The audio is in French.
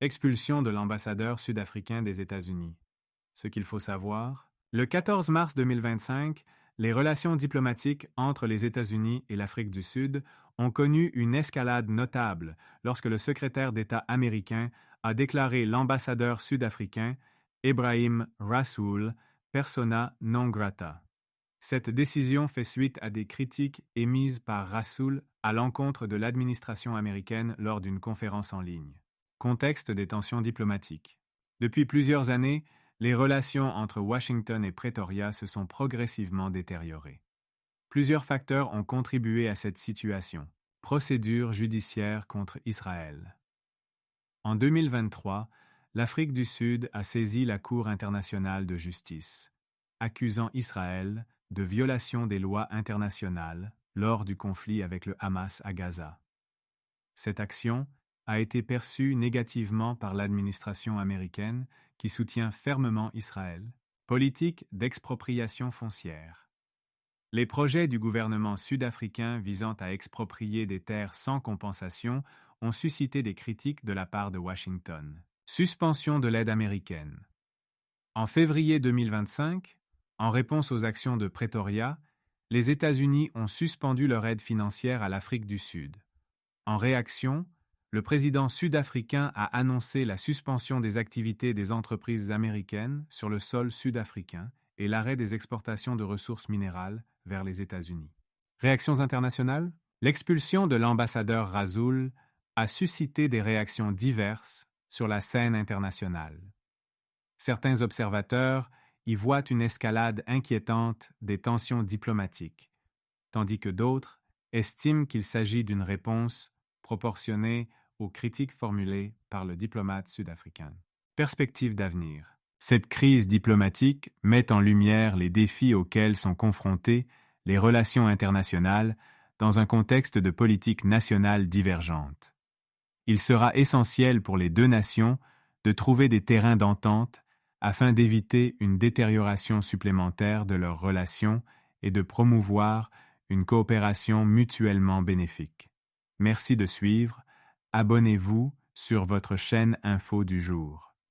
Expulsion de l'ambassadeur sud-africain des États-Unis. Ce qu'il faut savoir, le 14 mars 2025, les relations diplomatiques entre les États-Unis et l'Afrique du Sud ont connu une escalade notable lorsque le secrétaire d'État américain a déclaré l'ambassadeur sud-africain, Ebrahim Rasool, persona non grata. Cette décision fait suite à des critiques émises par Rasool à l'encontre de l'administration américaine lors d'une conférence en ligne. Contexte des tensions diplomatiques. Depuis plusieurs années, les relations entre Washington et Pretoria se sont progressivement détériorées. Plusieurs facteurs ont contribué à cette situation. Procédure judiciaire contre Israël. En 2023, l'Afrique du Sud a saisi la Cour internationale de justice, accusant Israël de violation des lois internationales lors du conflit avec le Hamas à Gaza. Cette action a été perçue négativement par l'administration américaine qui soutient fermement Israël. Politique d'expropriation foncière. Les projets du gouvernement sud-africain visant à exproprier des terres sans compensation ont suscité des critiques de la part de Washington. Suspension de l'aide américaine. En février 2025, en réponse aux actions de Pretoria, les États-Unis ont suspendu leur aide financière à l'Afrique du Sud. En réaction, le président sud-africain a annoncé la suspension des activités des entreprises américaines sur le sol sud-africain et l'arrêt des exportations de ressources minérales vers les États-Unis. Réactions internationales? L'expulsion de l'ambassadeur Rasool a suscité des réactions diverses sur la scène internationale. Certains observateurs y voient une escalade inquiétante des tensions diplomatiques, tandis que d'autres estiment qu'il s'agit d'une réponse proportionnée aux critiques formulées par le diplomate sud-africain. Perspective d'avenir. Cette crise diplomatique met en lumière les défis auxquels sont confrontées les relations internationales dans un contexte de politique nationale divergente. Il sera essentiel pour les deux nations de trouver des terrains d'entente afin d'éviter une détérioration supplémentaire de leurs relations et de promouvoir une coopération mutuellement bénéfique. Merci de suivre. Abonnez-vous sur votre chaîne Info du jour.